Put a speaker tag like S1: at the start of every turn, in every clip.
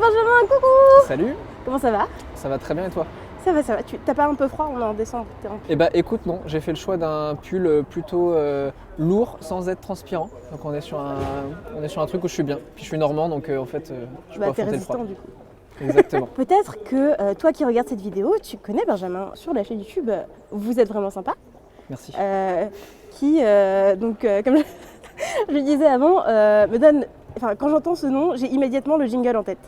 S1: Benjamin, coucou!
S2: Salut,
S1: Comment ça va?
S2: ça va très bien et toi?
S1: Ça va, ça va. T'as pas un peu froid? On est en décembre.
S2: Eh bah écoute, non, j'ai fait le choix d'un pull plutôt lourd sans être transpirant. Donc on est sur un truc où je suis bien. Puis je suis normand donc en fait je peux
S1: T'es
S2: affronter le froid.
S1: résistant du coup.
S2: Exactement.
S1: Peut-être que toi qui regardes cette vidéo, tu connais Benjamin sur la chaîne YouTube Vous êtes vraiment sympa.
S2: Merci.
S1: Comme je le disais avant, me donne. Enfin, quand j'entends ce nom, j'ai immédiatement le jingle en tête.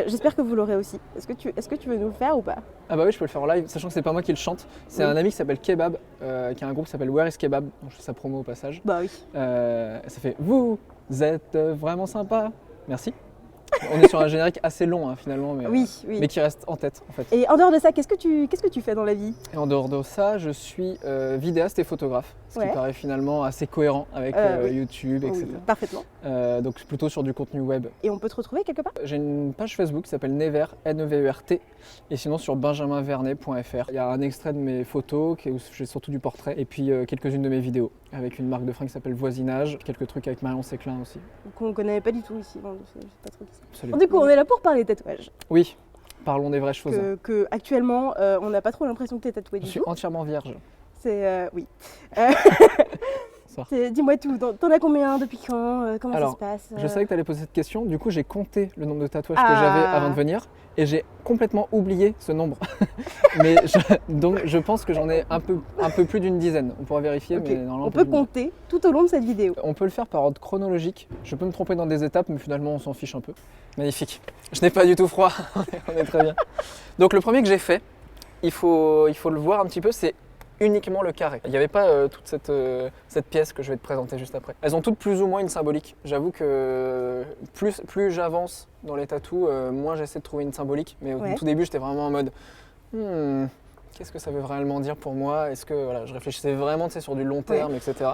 S1: J'espère que vous l'aurez aussi. Est-ce que tu veux nous le faire ou pas?
S2: Ah bah oui, je peux le faire en live, sachant que c'est pas moi qui le chante. C'est un ami qui s'appelle Kebab, qui a un groupe qui s'appelle Where is Kebab, donc je fais sa promo au passage.
S1: Bah oui.
S2: Ça fait Vous êtes vraiment sympa. Merci. On est sur un générique assez long finalement,
S1: Oui.
S2: mais qui reste en tête en fait.
S1: Et en dehors de ça, qu'est-ce que tu fais dans la vie?
S2: Et en dehors de ça, je suis vidéaste et photographe, ce qui paraît finalement assez cohérent avec YouTube, etc.
S1: Oui, parfaitement.
S2: Donc plutôt sur du contenu web.
S1: Et on peut te retrouver quelque part?
S2: J'ai une page Facebook qui s'appelle Never, N-E-V-E-R-T, et sinon sur benjaminvernet.fr. Il y a un extrait de mes photos, où j'ai surtout du portrait, et puis quelques-unes de mes vidéos, avec une marque de fringues qui s'appelle Voisinage, quelques trucs avec Marion Séclin aussi.
S1: Qu'on connaît pas du tout ici, donc je sais pas trop qui c'est.
S2: Absolument.
S1: Du coup, on est là pour parler tatouage.
S2: Oui, parlons des vraies choses.
S1: Que actuellement, on n'a pas trop l'impression que tu es tatoué
S2: Je
S1: du
S2: suis
S1: tout.
S2: entièrement vierge.
S1: C'est oui.
S2: Ça.
S1: Dis-moi tout. T'en as combien depuis quand? Comment
S2: Alors,
S1: ça se passe?
S2: Je savais que tu allais poser cette question, du coup j'ai compté le nombre de tatouages que j'avais avant de venir et j'ai complètement oublié ce nombre. Donc je pense que j'en ai un peu plus d'une dizaine. On pourra vérifier,
S1: Okay.
S2: mais normalement
S1: on peut compter tout au long de cette vidéo.
S2: On peut le faire par ordre chronologique. Je peux me tromper dans des étapes, mais finalement on s'en fiche un peu. Magnifique. Je n'ai pas du tout froid, on est très bien. Donc le premier que j'ai fait, il faut le voir un petit peu, c'est uniquement le carré. Il n'y avait pas toute cette pièce que je vais te présenter juste après. Elles ont toutes plus ou moins une symbolique. J'avoue que plus j'avance dans les tatous, moins j'essaie de trouver une symbolique. Mais au tout début, j'étais vraiment en mode qu'est-ce que ça veut réellement dire pour moi? Est-ce que je réfléchissais vraiment sur du long terme, etc.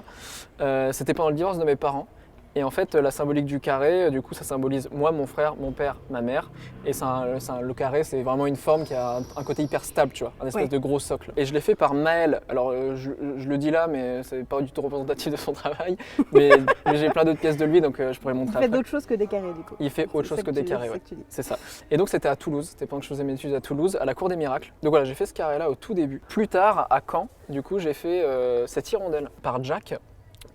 S2: C'était pendant le divorce de mes parents. Et en fait, la symbolique du carré, du coup, ça symbolise moi, mon frère, mon père, ma mère. Et le carré, c'est vraiment une forme qui a un côté hyper stable, tu vois, un espèce de gros socle. Et je l'ai fait par Maël. Alors, je le dis là, mais c'est pas du tout représentatif de son travail. Mais j'ai plein d'autres pièces de lui, donc je pourrais montrer après.
S1: Il fait d'autres choses que des carrés, du coup.
S2: Il fait autre chose que des carrés, ouais.
S1: C'est
S2: ça. Et donc, c'était à Toulouse. C'était pendant que je faisais mes études à Toulouse, à la Cour des Miracles. Donc voilà, j'ai fait ce carré-là au tout début. Plus tard, à Caen, du coup, j'ai fait cette hirondelle par Jack.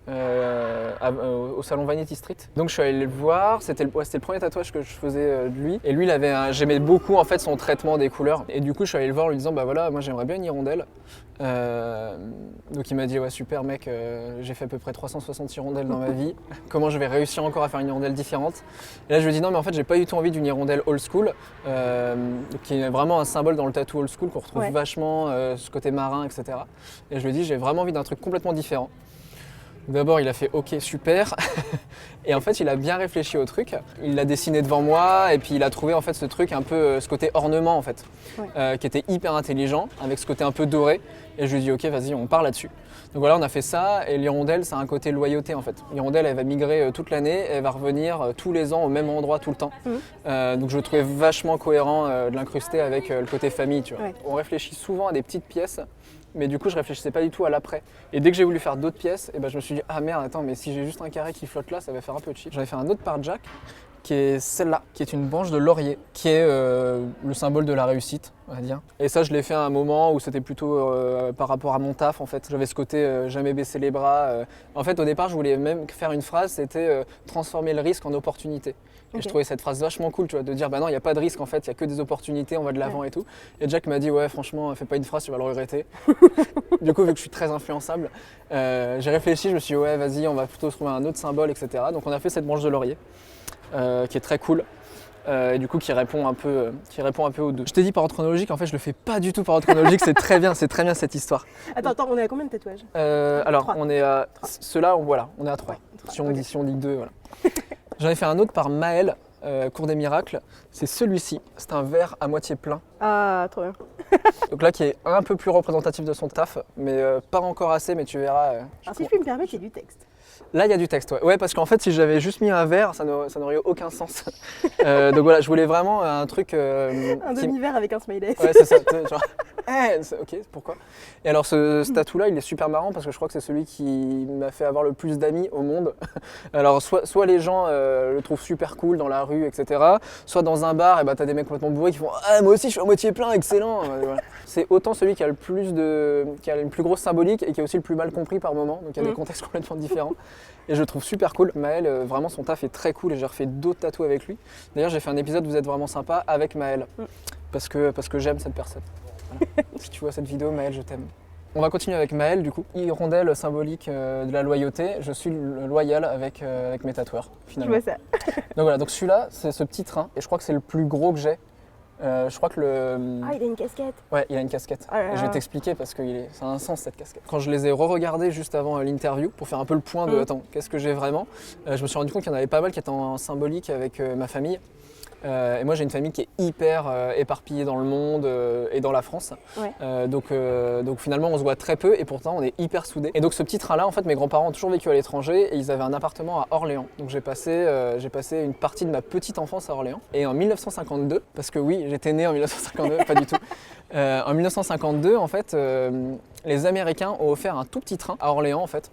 S2: Au salon Vanity Street. Donc je suis allé le voir, c'était le premier tatouage que je faisais de lui. Et lui, j'aimais beaucoup en fait son traitement des couleurs. Et du coup, je suis allé le voir en lui disant bah voilà, moi j'aimerais bien une hirondelle. Donc il m'a dit ouais super mec, j'ai fait à peu près 360 hirondelles dans ma vie. Comment je vais réussir encore à faire une hirondelle différente? Et là je lui ai dit non mais en fait j'ai pas du tout envie d'une hirondelle old school, qui est vraiment un symbole dans le tattoo old school qu'on retrouve vachement, ce côté marin, etc. Et je lui ai dit j'ai vraiment envie d'un truc complètement différent. D'abord, il a fait OK, super. Et en fait, il a bien réfléchi au truc. Il l'a dessiné devant moi et puis il a trouvé en fait ce truc un peu, ce côté ornement en fait, qui était hyper intelligent avec ce côté un peu doré. Et je lui ai dit OK, vas-y, on part là-dessus. Donc voilà, on a fait ça. Et l'hirondelle, c'est un côté loyauté en fait. L'hirondelle, elle va migrer toute l'année, elle va revenir tous les ans au même endroit tout le temps. Donc je le trouvais vachement cohérent de l'incruster avec le côté famille, tu vois. On réfléchit souvent à des petites pièces. Mais du coup, je réfléchissais pas du tout à l'après. Et dès que j'ai voulu faire d'autres pièces, je me suis dit ah merde, attends, mais si j'ai juste un carré qui flotte là, ça va faire un peu cheap. J'en ai fait un autre par Jack, qui est celle-là, qui est une branche de laurier, qui est le symbole de la réussite, on va dire. Et ça, je l'ai fait à un moment où c'était plutôt par rapport à mon taf, en fait. J'avais ce côté jamais baisser les bras. En fait, au départ, je voulais même faire une phrase, c'était transformer le risque en opportunité. Et je trouvais cette phrase vachement cool, tu vois, de dire bah non, il n'y a pas de risque en fait, il n'y a que des opportunités, on va de l'avant et tout. Et Jack m'a dit ouais, franchement, fais pas une phrase, tu vas le regretter. Du coup, vu que je suis très influençable, j'ai réfléchi, je me suis dit ouais, vas-y, on va plutôt trouver un autre symbole, etc. Donc on a fait cette branche de laurier, qui est très cool. Et du coup qui répond un peu aux deux. Je t'ai dit par ordre chronologique, en fait je le fais pas du tout par ordre chronologique, c'est très bien cette histoire.
S1: Attends, on est à combien de tatouages?
S2: Alors
S1: 3.
S2: on est à ceux-là, voilà, on est à 3. Si on dit 2, voilà. J'en ai fait un autre par Maël, Cour des Miracles, c'est celui-ci, c'est un verre à moitié plein.
S1: Ah, trop bien.
S2: Donc là qui est un peu plus représentatif de son taf, mais pas encore assez, mais tu verras.
S1: Alors si je puis me permettre, il y a du texte.
S2: Là il y a du texte, ouais parce qu'en fait si j'avais juste mis un verre, ça n'aurait eu aucun sens. Donc voilà, je voulais vraiment un truc...
S1: un demi-verre avec un smiley.
S2: Ouais c'est ça, genre, Ok, pourquoi? Et alors ce tatou-là, il est super marrant parce que je crois que c'est celui qui m'a fait avoir le plus d'amis au monde. Alors soit les gens le trouvent super cool dans la rue, etc. Soit dans un bar, et bah, t'as des mecs complètement bourrés qui font « Ah, moi aussi je suis à moitié plein, excellent !» Voilà. C'est autant celui qui a qui a une plus grosse symbolique et qui est aussi le plus mal compris par moment. Donc il y a des contextes complètement différents. Et je le trouve super cool. Maël, vraiment son taf est très cool et j'ai refait d'autres tatous avec lui. D'ailleurs j'ai fait un épisode Vous êtes vraiment sympa avec Maël. Parce que j'aime cette personne. Voilà. Si tu vois cette vidéo, Maël, je t'aime. On va continuer avec Maël du coup. Hirondelle symbolique de la loyauté. Je suis loyal avec mes tatoueurs finalement.
S1: Je vois ça.
S2: Donc voilà, donc celui-là c'est ce petit train et je crois que c'est le plus gros que j'ai. Je crois que le...
S1: Ah, il a une casquette.
S2: Ouais, il a une casquette.
S1: Oh là là.
S2: Et je vais t'expliquer parce que ça a un sens cette casquette. Quand je les ai re-regardés juste avant l'interview pour faire un peu le point de attends, qu'est-ce que j'ai vraiment, je me suis rendu compte qu'il y en avait pas mal qui étaient en symbolique avec ma famille. Et moi j'ai une famille qui est hyper éparpillée dans le monde et dans la France.
S1: Ouais.
S2: Donc finalement on se voit très peu et pourtant on est hyper soudés. Et donc ce petit train là, en fait mes grands-parents ont toujours vécu à l'étranger et ils avaient un appartement à Orléans. Donc j'ai passé une partie de ma petite enfance à Orléans. Et en 1952, parce que oui j'étais né en 1952, pas du tout. En 1952 en fait les Américains ont offert un tout petit train à Orléans en fait.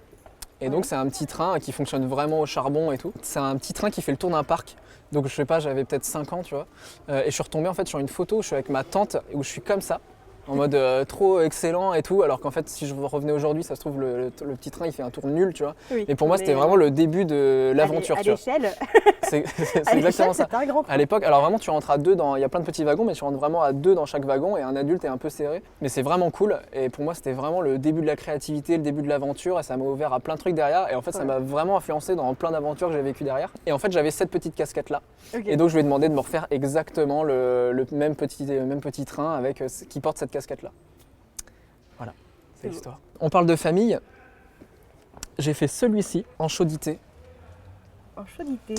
S2: Et donc c'est un petit train qui fonctionne vraiment au charbon et tout. C'est un petit train qui fait le tour d'un parc. Donc je sais pas, j'avais peut-être 5 ans, tu vois. Et je suis retombé en fait sur une photo où je suis avec ma tante, où je suis comme ça, en mode trop excellent et tout. Alors qu'en fait, si je revenais aujourd'hui, ça se trouve, le petit train, il fait un tour nul, tu vois.
S1: Oui,
S2: et pour moi, c'était vraiment le début de l'aventure,
S1: à
S2: tu vois.
S1: l'échelle.
S2: C'est exactement ça.
S1: C'est un grand train.
S2: À l'époque, alors vraiment, tu rentres à deux il y a plein de petits wagons, mais tu rentres vraiment à deux dans chaque wagon et un adulte est un peu serré. Mais c'est vraiment cool. Et pour moi, c'était vraiment le début de la créativité, le début de l'aventure et ça m'a ouvert à plein de trucs derrière. Et en fait, ça m'a vraiment influencé dans plein d'aventures que j'ai vécues derrière. Et en fait, j'avais cette petite casquette là.
S1: Okay.
S2: Et donc, je lui ai demandé de me refaire exactement le même petit train avec qui porte cette casquette là. Voilà, c'est l'histoire. On parle de famille. J'ai fait celui-ci en chaudité.
S1: En chaudité.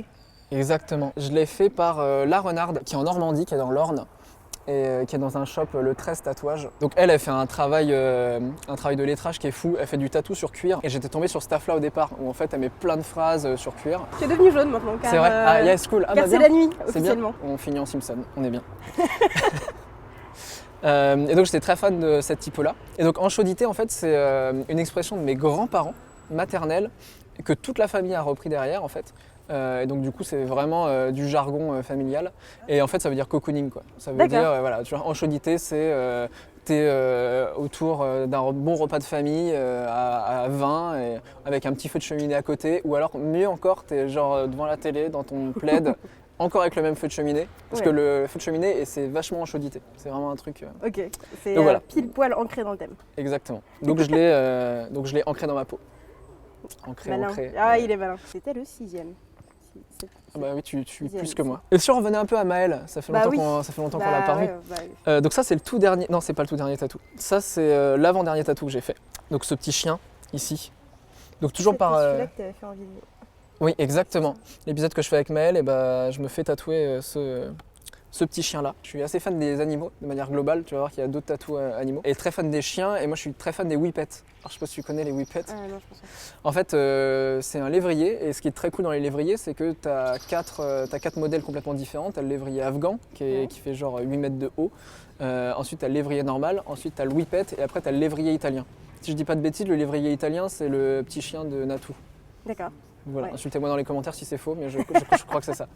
S2: Exactement. Je l'ai fait par La Renarde, qui est en Normandie, qui est dans l'Orne, et qui est dans un shop, le 13 tatouage. Donc elle fait un travail de lettrage qui est fou. Elle fait du tatou sur cuir. Et j'étais tombé sur ce taf là au départ, où en fait elle met plein de phrases sur cuir.
S1: Tu es devenu jaune maintenant, car...
S2: C'est vrai. Ah yes, cool.
S1: Car c'est la nuit, officiellement.
S2: C'est bien. On finit en Simpson, on est bien. Et donc j'étais très fan de cette typo-là. Et donc en chaudité, en fait, c'est une expression de mes grands-parents maternels que toute la famille a repris derrière, en fait. Et donc du coup, c'est vraiment du jargon familial. Et en fait, ça veut dire cocooning, quoi. Ça veut dire, voilà, tu vois, en chaudité, c'est t'es autour d'un bon repas de famille à 20 et avec un petit feu de cheminée à côté. Ou alors, mieux encore, t'es genre devant la télé, dans ton plaid. Encore avec le même feu de cheminée, parce que le feu de cheminée, c'est vachement en chaudité. C'est vraiment un truc...
S1: Ok, c'est
S2: voilà.
S1: Pile poil ancré dans le thème.
S2: Exactement. Donc je l'ai ancré dans ma peau. Ancré.
S1: Ah, il est malin. C'était le 6e.
S2: Ah bah oui, tu plus que moi. Et si on revenait un peu à Maël, ça fait longtemps qu'on l'a pas vu. Donc ça, c'est le tout dernier... Non, c'est pas le tout dernier tatou. Ça, c'est l'avant-dernier tatou que j'ai fait. Donc ce petit chien, ici. Donc toujours par...
S1: celui-là que tu avais fait en vidéo.
S2: Oui, exactement. L'épisode que je fais avec Maël, je me fais tatouer ce petit chien-là. Je suis assez fan des animaux, de manière globale. Tu vas voir qu'il y a d'autres tatous animaux. Et très fan des chiens, et moi je suis très fan des whippets. Alors je sais pas si tu connais les whippets.
S1: Non, je pense pas.
S2: En fait, c'est un lévrier, et ce qui est très cool dans les lévriers, c'est que tu as quatre modèles complètement différents. Tu as le lévrier afghan, qui fait genre 8 mètres de haut. Ensuite, tu as le lévrier normal. Ensuite, tu as le whippet, et après, tu as le lévrier italien. Si je dis pas de bêtises, le lévrier italien, c'est le petit chien de Natou.
S1: D'accord.
S2: Voilà, insultez-moi dans les commentaires si c'est faux, mais je crois que c'est ça.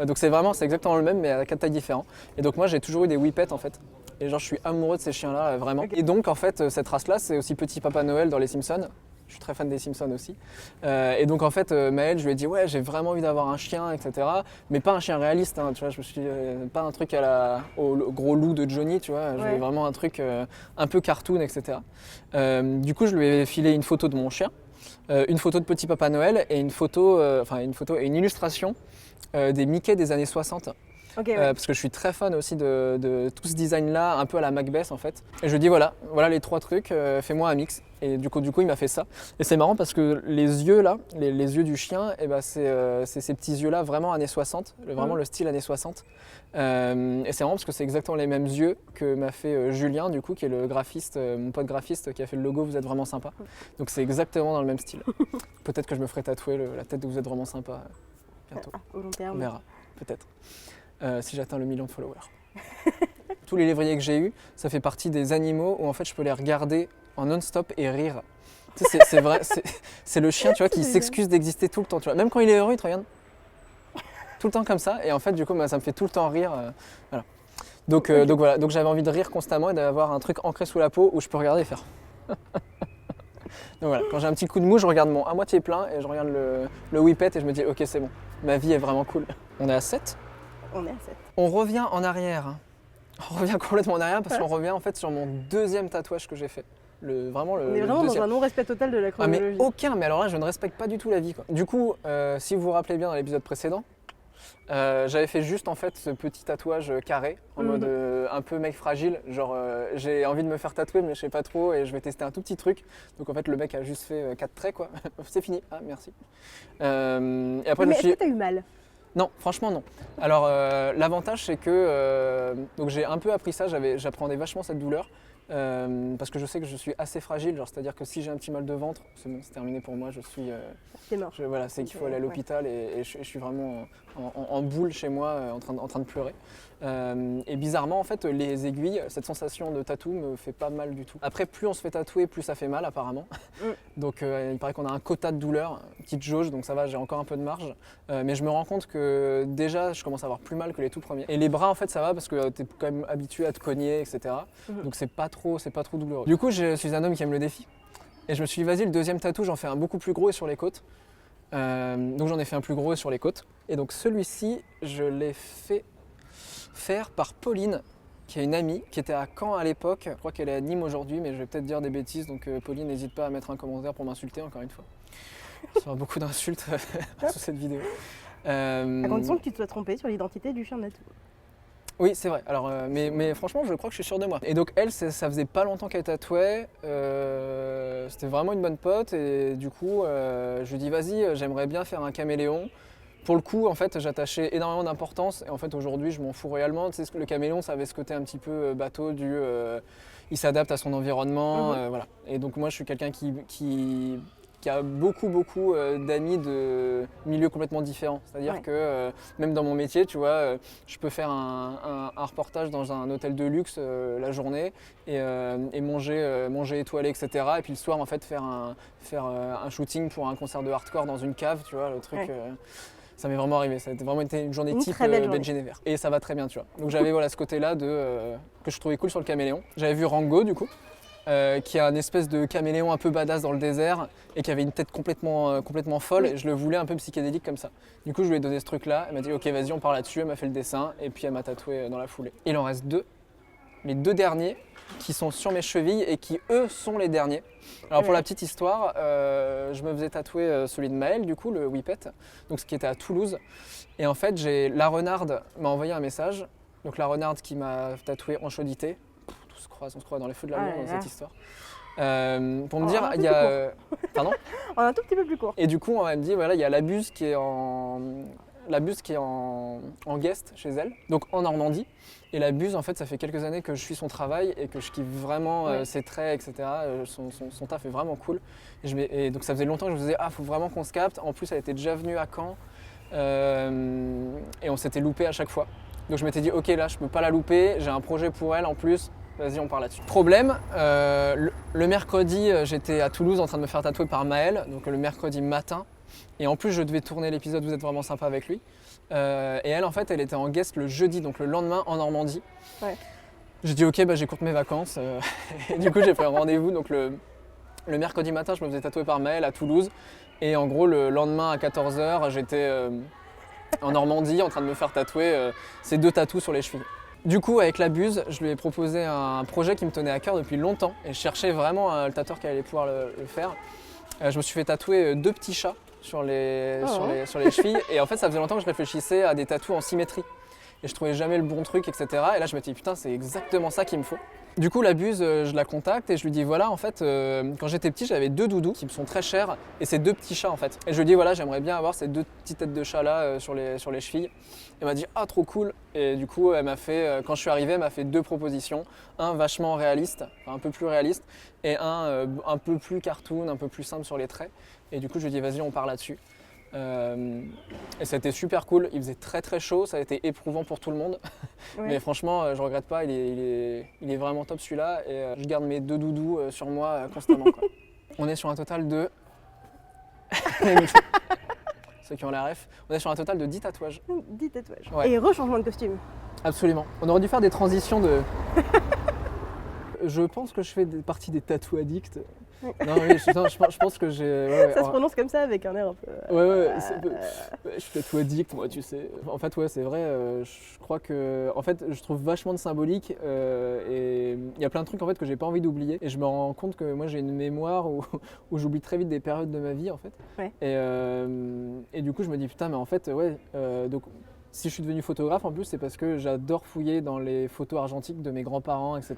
S2: Donc c'est exactement le même, mais à 4 tailles différentes. Et donc moi j'ai toujours eu des whippets en fait. Et genre je suis amoureux de ces chiens-là, vraiment. Okay. Et donc en fait cette race-là, c'est aussi Petit Papa Noël dans les Simpsons. Je suis très fan des Simpsons aussi. Et donc en fait Maël, je lui ai dit ouais j'ai vraiment envie d'avoir un chien, etc. Mais pas un chien réaliste, hein, tu vois. Je me suis dit pas un truc au gros loup de Johnny, tu vois. Je voulais vraiment un truc un peu cartoon, etc. Du coup je lui ai filé une photo de mon chien. Une photo de Petit Papa Noël et une photo et une illustration des Mickey des années 60. Okay, parce que je suis très fan aussi de tout ce design-là, un peu à la Macbeth en fait. Et je lui dis voilà les 3 trucs, fais-moi un mix. Et du coup il m'a fait ça. Et c'est marrant parce que les yeux là, les yeux du chien, c'est ces petits yeux-là vraiment années 60, vraiment le style années 60. Et c'est marrant parce que c'est exactement les mêmes yeux que m'a fait Julien du coup, qui est le graphiste, mon pote graphiste qui a fait le logo Vous êtes vraiment sympa. Donc c'est exactement dans le même style. Peut-être que je me ferai tatouer la tête de Vous êtes vraiment sympa bientôt.
S1: Au long terme.
S2: On verra, peut-être. Si j'atteins le 1 million de followers. tous les lévriers que j'ai eus, ça fait partie des animaux où en fait je peux les regarder en non-stop et rire. Tu sais, c'est vrai, c'est le chien, tu vois, qui s'excuse d'exister tout le temps, tu vois. Même quand il est heureux, il te regarde tout le temps comme ça, et en fait, du coup, ça me fait tout le temps rire. Voilà. Donc voilà, donc j'avais envie de rire constamment et d'avoir un truc ancré sous la peau où je peux regarder et faire. Donc voilà, quand j'ai un petit coup de mou, je regarde mon à moitié plein et je regarde le whippet et je me dis ok, c'est bon, ma vie est vraiment cool. On est à 7.
S1: On est à 7.
S2: On revient en arrière. On revient complètement en arrière parce qu'on revient en fait sur mon deuxième tatouage que j'ai fait.
S1: On est vraiment
S2: deuxième.
S1: dans un non-respect total de la
S2: Ah mais
S1: chronologie.
S2: aucun, mais alors là je ne respecte pas du tout la vie quoi. Du coup, si vous vous rappelez bien dans l'épisode précédent, j'avais fait juste en fait ce petit tatouage carré en mode un peu mec fragile, genre j'ai envie de me faire tatouer mais je sais pas trop et je vais tester un tout petit truc. Donc en fait le mec a juste fait 4 traits quoi, c'est fini, ah merci. Et après
S1: Mais
S2: je
S1: est-ce
S2: me suis
S1: que t'as eu mal?
S2: Non, franchement non. Alors l'avantage c'est que donc j'ai un peu appris ça, j'appréhendais vachement cette douleur parce que je sais que je suis assez fragile, genre c'est-à-dire que si j'ai un petit mal de ventre, c'est bon, c'est terminé pour moi, je suis
S1: C'est mort.
S2: voilà, c'est qu'il faut aller à l'hôpital et je suis vraiment en boule chez moi en train de pleurer. Et bizarrement en fait les aiguilles, cette sensation de tatou me fait pas mal du tout. Après plus on se fait tatouer, plus ça fait mal apparemment. Donc il paraît qu'on a un quota de douleur, une petite jauge, donc ça va, j'ai encore un peu de marge. Mais je me rends compte que déjà je commence à avoir plus mal que les tout premiers. Et les bras en fait ça va parce que tu es quand même habitué à te cogner, etc. Donc c'est pas trop douloureux. Du coup je suis un homme qui aime le défi. Et je me suis dit vas-y le deuxième tatou j'en fais un beaucoup plus gros et sur les côtes. Donc j'en ai fait un plus gros sur les côtes. Et donc celui-ci je l'ai fait faire par Pauline, qui est une amie, qui était à Caen à l'époque. Je crois qu'elle est à Nîmes aujourd'hui, mais je vais peut-être dire des bêtises, donc Pauline, n'hésite pas à mettre un commentaire pour m'insulter encore une fois. Il y aura beaucoup d'insultes sous cette vidéo.
S1: À condition que tu te sois trompé sur l'identité du chien de Natou.
S2: Oui, c'est vrai. Alors, mais franchement, je crois que je suis sûr de moi. Et donc elle, ça faisait pas longtemps qu'elle tatouait. C'était vraiment une bonne pote, et du coup, je lui dis vas-y, j'aimerais bien faire un caméléon. Pour le coup, en fait, j'attachais énormément d'importance et en fait, aujourd'hui, je m'en fous réellement. Tu sais, le caméléon, ça avait ce côté un petit peu bateau il s'adapte à son environnement, voilà. Et donc moi, je suis quelqu'un qui a beaucoup d'amis de milieux complètement différents. C'est-à-dire que même dans mon métier, tu vois, je peux faire un reportage dans un hôtel de luxe la journée et manger étoilé, etc. Et puis le soir, en fait, faire un shooting pour un concert de hardcore dans une cave, tu vois, le truc. Ça m'est vraiment arrivé, ça a vraiment été une journée type Ben Genever. Et ça va très bien, tu vois. Donc j'avais voilà, ce côté-là que je trouvais cool sur le caméléon. J'avais vu Rango, du coup, qui a une espèce de caméléon un peu badass dans le désert et qui avait une tête complètement folle. Et je le voulais un peu psychédélique comme ça. Du coup, je lui ai donné ce truc-là. Elle m'a dit, ok, vas-y, on part là-dessus. Elle m'a fait le dessin et puis elle m'a tatoué dans la foulée. Il en reste 2. Les 2 derniers qui sont sur mes chevilles et qui, eux, sont les derniers. Alors pour la petite histoire, je me faisais tatouer celui de Maël, du coup, le whippet, donc ce qui était à Toulouse. Et en fait, la renarde m'a envoyé un message. Donc la renarde qui m'a tatoué en chaudité. On se croise dans les feux de l'amour dans cette histoire. Pour me dire, il y a... Pardon ?
S1: En un tout petit peu plus court.
S2: Et du coup, elle me dit, voilà, il y a la buse qui est en guest chez elle, donc en Normandie. Et la buse, en fait, ça fait quelques années que je suis son travail et que je kiffe vraiment ses traits, etc. Son taf est vraiment cool. Et donc ça faisait longtemps que je me disais, ah, faut vraiment qu'on se capte. En plus, elle était déjà venue à Caen et on s'était loupé à chaque fois. Donc je m'étais dit, ok, là, je peux pas la louper. J'ai un projet pour elle en plus. Vas-y, on part là-dessus. Problème, le mercredi, j'étais à Toulouse en train de me faire tatouer par Maël, donc le mercredi matin. Et en plus, je devais tourner l'épisode Vous êtes vraiment sympa avec lui. Et elle, en fait, elle était en guest le jeudi, donc le lendemain en Normandie. J'ai dit ok, bah, j'écourte mes vacances. Et du coup, j'ai pris un rendez-vous. Donc le mercredi matin, je me faisais tatouer par Maël à Toulouse. Et en gros, le lendemain à 14h, j'étais en Normandie en train de me faire tatouer ces 2 tatous sur les chevilles. Du coup, avec la buse, je lui ai proposé un projet qui me tenait à cœur depuis longtemps. Et je cherchais vraiment le tatoueur qui allait pouvoir le faire. Je me suis fait tatouer 2 petits chats sur les chevilles. Et en fait, ça faisait longtemps que je réfléchissais à des tatous en symétrie. Et je trouvais jamais le bon truc, etc. Et là, je me dis, putain, c'est exactement ça qu'il me faut. Du coup, la buse, je la contacte et je lui dis, voilà, en fait, quand j'étais petit, j'avais 2 doudous qui me sont très chers et c'est 2 petits chats, en fait. Et je lui dis, voilà, j'aimerais bien avoir ces 2 petites têtes de chat là sur les chevilles. Elle m'a dit, ah, trop cool. Et du coup, elle m'a fait, quand je suis arrivé, elle m'a fait 2 propositions. Un vachement réaliste, enfin, un peu plus réaliste, et un peu plus cartoon, un peu plus simple sur les traits. Et du coup, je lui ai dit, vas-y, on part là-dessus. Et ça a été super cool. Il faisait très très chaud, ça a été éprouvant pour tout le monde.
S1: Ouais.
S2: Mais franchement, je regrette pas, il est vraiment top celui-là. Et je garde mes 2 doudous sur moi constamment, quoi. On est sur un total de... Ceux qui ont la ref, on est sur un total de 10 tatouages.
S1: 10 tatouages.
S2: Ouais.
S1: Et rechangement de costume.
S2: Absolument. On aurait dû faire des transitions de... Je pense que je fais partie des tatou addicts.
S1: Ouais.
S2: Non, oui, je pense que j'ai... Ouais,
S1: Ça se prononce comme ça avec un air un peu.
S2: Ouais, je suis tatou addict, moi, tu sais. En fait, ouais, c'est vrai, je crois que... En fait, je trouve vachement de symbolique et il y a plein de trucs en fait, que j'ai pas envie d'oublier. Et je me rends compte que moi, j'ai une mémoire où j'oublie très vite des périodes de ma vie, en fait.
S1: Ouais.
S2: Et du coup, je me dis, putain, mais en fait, ouais, donc... Si je suis devenu photographe en plus, c'est parce que j'adore fouiller dans les photos argentiques de mes grands-parents, etc.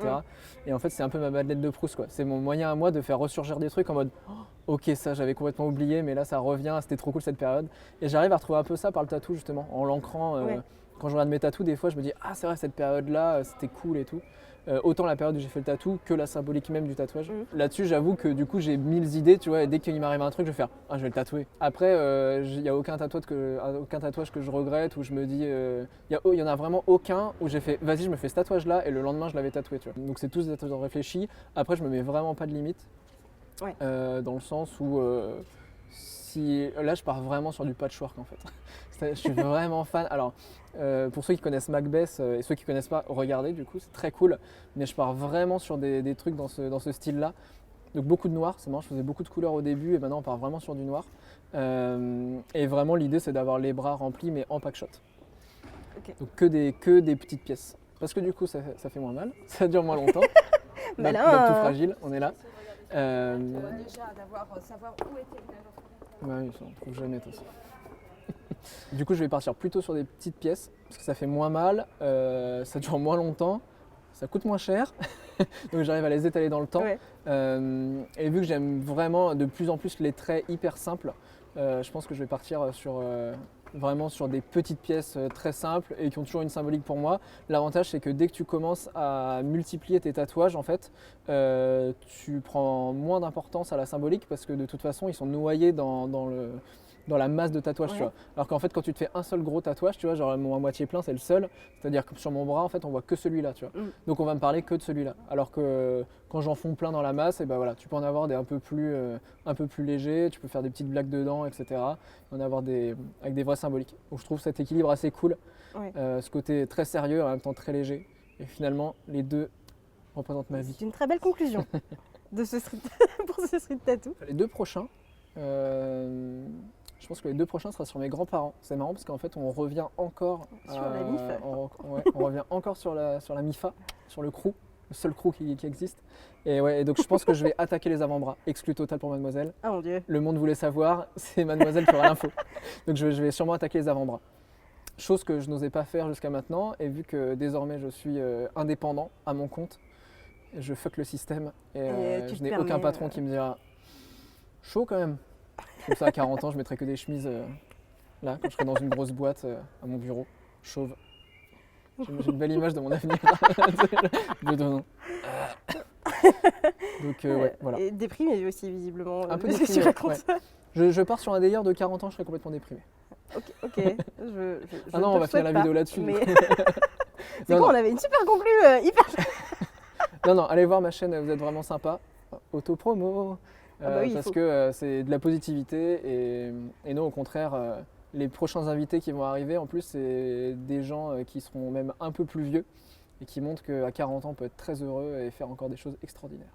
S2: Et en fait, c'est un peu ma Madeleine de Proust, quoi. C'est mon moyen à moi de faire ressurgir des trucs en mode oh, ok, ça j'avais complètement oublié, mais là ça revient, c'était trop cool cette période. Et j'arrive à retrouver un peu ça par le tatou justement, en l'ancrant. Quand je regarde mes tatous, des fois je me dis ah, c'est vrai, cette période-là, c'était cool et tout. Autant la période où j'ai fait le tatou que la symbolique même du tatouage. Là-dessus, j'avoue que du coup, j'ai 1000 idées, tu vois, et dès qu'il m'arrive un truc, je vais faire ah, je vais le tatouer. Après, il n'y a aucun tatouage que je regrette, où je me dis, il y en a vraiment aucun où j'ai fait vas-y, je me fais ce tatouage-là, et le lendemain, je l'avais tatoué, tu vois. Donc, c'est tous des tatouages réfléchis. Après, je me mets vraiment pas de limite, dans le sens où là, je pars vraiment sur du patchwork en fait. Je suis vraiment fan. Alors, pour ceux qui connaissent Macbeth et ceux qui ne connaissent pas, regardez du coup, c'est très cool. Mais je pars vraiment sur des trucs dans ce style-là. Donc beaucoup de noir, c'est marrant, je faisais beaucoup de couleurs au début et maintenant on part vraiment sur du noir. Et vraiment l'idée c'est d'avoir les bras remplis mais en packshot.
S1: Okay.
S2: Donc que des petites pièces. Parce que du coup ça fait moins mal, ça dure moins longtemps. Donc tout fragile, on est là.
S3: Déjà d'avoir savoir où était le
S2: bah oui, ça, on trouve jamais tout ça. Du coup, je vais partir plutôt sur des petites pièces parce que ça fait moins mal, ça dure moins longtemps, ça coûte moins cher, donc j'arrive à les étaler dans le temps. Et vu que j'aime vraiment de plus en plus les traits hyper simples, je pense que je vais partir vraiment sur des petites pièces très simples et qui ont toujours une symbolique pour moi. L'avantage, c'est que dès que tu commences à multiplier tes tatouages, en fait, tu prends moins d'importance à la symbolique parce que de toute façon, ils sont noyés dans la masse de tatouages, tu vois. Alors qu'en fait, quand tu te fais un seul gros tatouage, tu vois, genre mon à moitié plein, c'est le seul. C'est-à-dire que sur mon bras, en fait, on voit que celui-là, tu vois. Donc on va me parler que de celui-là. Alors que quand j'en fonds plein dans la masse, et ben voilà, tu peux en avoir des un peu plus légers, tu peux faire des petites blagues dedans, etc. En avoir avec des vrais symboliques. Donc je trouve cet équilibre assez cool. Ce côté très sérieux et en même temps très léger. Et finalement, les deux représentent ma vie.
S1: C'est une très belle conclusion pour ce street tattoo.
S2: Les deux prochains. Je pense que les deux prochains sera sur mes grands-parents. C'est marrant parce qu'en fait on revient encore
S1: sur la MIFA.
S2: On revient encore sur la MIFA, sur le crew, le seul crew qui existe. Et donc je pense que je vais attaquer les avant-bras. Exclu total pour mademoiselle.
S1: Ah mon dieu.
S2: Le monde voulait savoir, c'est mademoiselle qui aura l'info. Donc je vais sûrement attaquer les avant-bras. Chose que je n'osais pas faire jusqu'à maintenant, et vu que désormais je suis indépendant à mon compte, je fuck le système et je n'ai aucun patron qui me dira chaud quand même. Comme ça, à 40 ans, je mettrai que des chemises là, quand je serai dans une grosse boîte à mon bureau, chauve. J'ai une belle image de mon avenir. Donc, voilà.
S1: Et déprimé aussi, visiblement.
S2: Un peu
S1: déprimé.
S2: Si tu racontes ça. Je pars sur un délire de 40 ans, je serai complètement déprimé.
S1: Ok.
S2: Ah non, on va finir la vidéo là-dessus.
S1: Mais... C'est quoi, on avait une super conclue hyper.
S2: Non, allez voir ma chaîne, vous êtes vraiment sympa. Autopromo. Parce que c'est de la positivité et non, au contraire, les prochains invités qui vont arriver, en plus, c'est des gens qui seront même un peu plus vieux et qui montrent qu'à 40 ans, on peut être très heureux et faire encore des choses extraordinaires.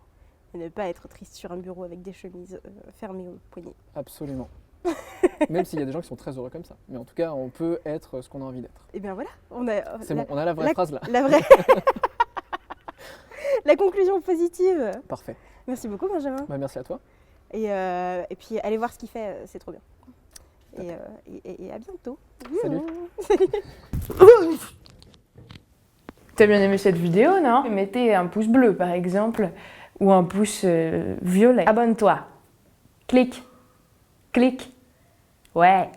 S1: Et ne pas être triste sur un bureau avec des chemises fermées aux poignets.
S2: Absolument. Même s'il y a des gens qui sont très heureux comme ça. Mais en tout cas, on peut être ce qu'on a envie d'être.
S1: Et bien voilà,
S2: on a la vraie phrase là.
S1: La vraie. La conclusion positive.
S2: Parfait.
S1: Merci beaucoup Benjamin.
S2: Merci à toi.
S1: Et puis allez voir ce qu'il fait, c'est trop bien. Et à bientôt.
S2: Salut.
S4: T'as bien aimé cette vidéo, non? Mettez un pouce bleu par exemple, ou un pouce violet. Abonne-toi. Clique. Ouais.